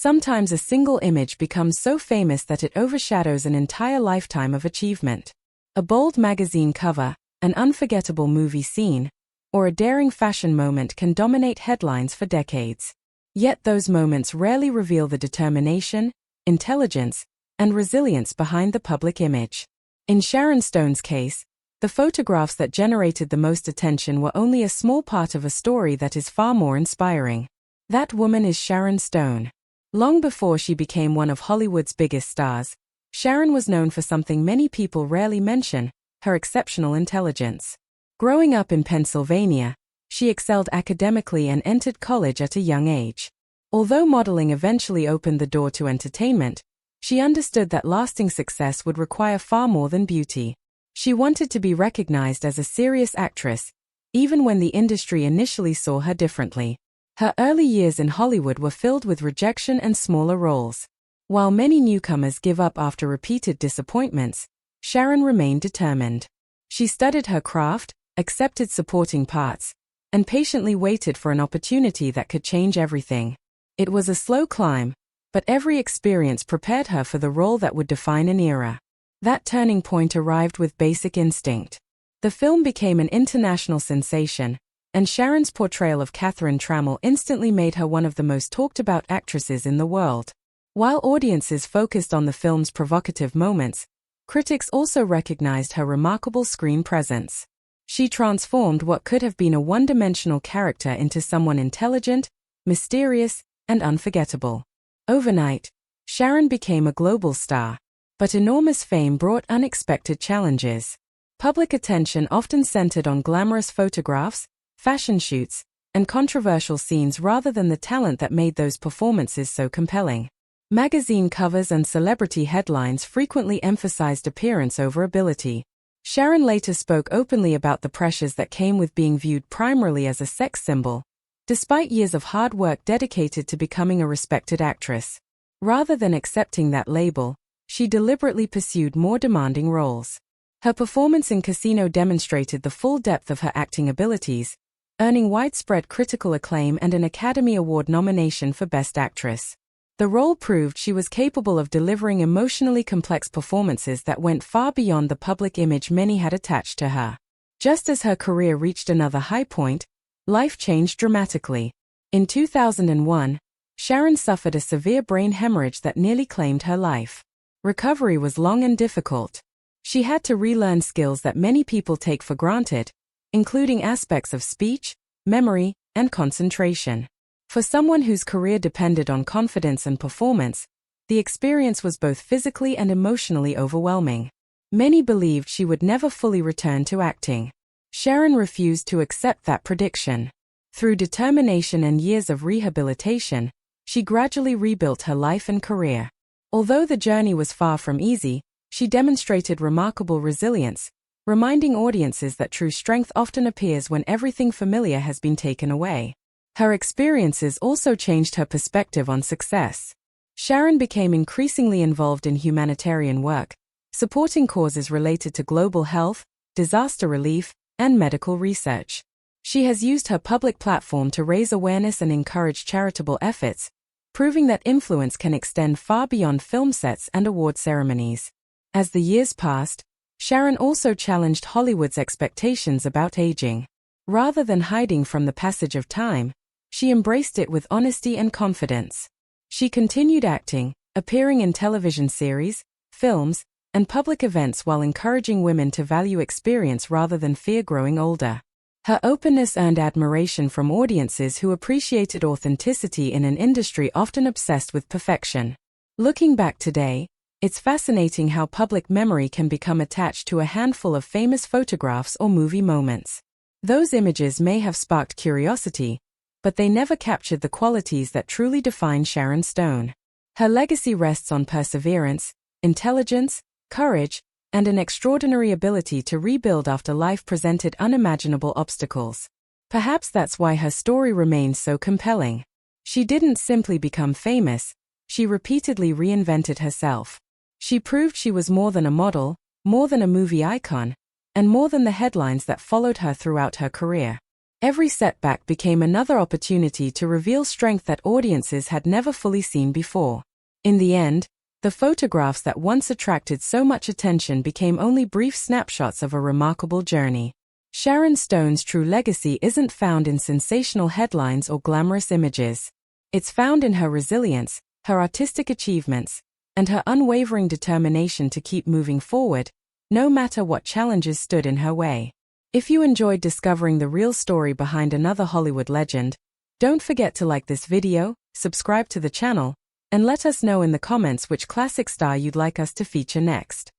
Sometimes a single image becomes so famous that it overshadows an entire lifetime of achievement. A bold magazine cover, an unforgettable movie scene, or a daring fashion moment can dominate headlines for decades. Yet those moments rarely reveal the determination, intelligence, and resilience behind the public image. In Sharon Stone's case, the photographs that generated the most attention were only a small part of a story that is far more inspiring. That woman is Sharon Stone. Long before she became one of Hollywood's biggest stars, Sharon was known for something many people rarely mention: her exceptional intelligence. Growing up in Pennsylvania, she excelled academically and entered college at a young age. Although modeling eventually opened the door to entertainment, she understood that lasting success would require far more than beauty. She wanted to be recognized as a serious actress, even when the industry initially saw her differently. Her early years in Hollywood were filled with rejection and smaller roles. While many newcomers give up after repeated disappointments, Sharon remained determined. She studied her craft, accepted supporting parts, and patiently waited for an opportunity that could change everything. It was a slow climb, but every experience prepared her for the role that would define an era. That turning point arrived with Basic Instinct. The film became an international sensation, and Sharon's portrayal of Catherine Trammell instantly made her one of the most talked-about actresses in the world. While audiences focused on the film's provocative moments, critics also recognized her remarkable screen presence. She transformed what could have been a one-dimensional character into someone intelligent, mysterious, and unforgettable. Overnight, Sharon became a global star, but enormous fame brought unexpected challenges. Public attention often centered on glamorous photographs, fashion shoots, and controversial scenes rather than the talent that made those performances so compelling. Magazine covers and celebrity headlines frequently emphasized appearance over ability. Sharon later spoke openly about the pressures that came with being viewed primarily as a sex symbol, despite years of hard work dedicated to becoming a respected actress. Rather than accepting that label, she deliberately pursued more demanding roles. Her performance in Casino demonstrated the full depth of her acting abilities, earning widespread critical acclaim and an Academy Award nomination for Best Actress. The role proved she was capable of delivering emotionally complex performances that went far beyond the public image many had attached to her. Just as her career reached another high point, life changed dramatically. In 2001, Sharon suffered a severe brain hemorrhage that nearly claimed her life. Recovery was long and difficult. She had to relearn skills that many people take for granted, including aspects of speech, memory, and concentration. For someone whose career depended on confidence and performance, the experience was both physically and emotionally overwhelming. Many believed she would never fully return to acting. Sharon refused to accept that prediction. Through determination and years of rehabilitation, she gradually rebuilt her life and career. Although the journey was far from easy, she demonstrated remarkable resilience, reminding audiences that true strength often appears when everything familiar has been taken away. Her experiences also changed her perspective on success. Sharon became increasingly involved in humanitarian work, supporting causes related to global health, disaster relief, and medical research. She has used her public platform to raise awareness and encourage charitable efforts, proving that influence can extend far beyond film sets and award ceremonies. As the years passed, Sharon also challenged Hollywood's expectations about aging. Rather than hiding from the passage of time, she embraced it with honesty and confidence. She continued acting, appearing in television series, films, and public events while encouraging women to value experience rather than fear growing older. Her openness earned admiration from audiences who appreciated authenticity in an industry often obsessed with perfection. Looking back today, it's fascinating how public memory can become attached to a handful of famous photographs or movie moments. Those images may have sparked curiosity, but they never captured the qualities that truly define Sharon Stone. Her legacy rests on perseverance, intelligence, courage, and an extraordinary ability to rebuild after life presented unimaginable obstacles. Perhaps that's why her story remains so compelling. She didn't simply become famous, she repeatedly reinvented herself. She proved she was more than a model, more than a movie icon, and more than the headlines that followed her throughout her career. Every setback became another opportunity to reveal strength that audiences had never fully seen before. In the end, the photographs that once attracted so much attention became only brief snapshots of a remarkable journey. Sharon Stone's true legacy isn't found in sensational headlines or glamorous images. It's found in her resilience, her artistic achievements, and her unwavering determination to keep moving forward, no matter what challenges stood in her way. If you enjoyed discovering the real story behind another Hollywood legend, don't forget to like this video, subscribe to the channel, and let us know in the comments which classic star you'd like us to feature next.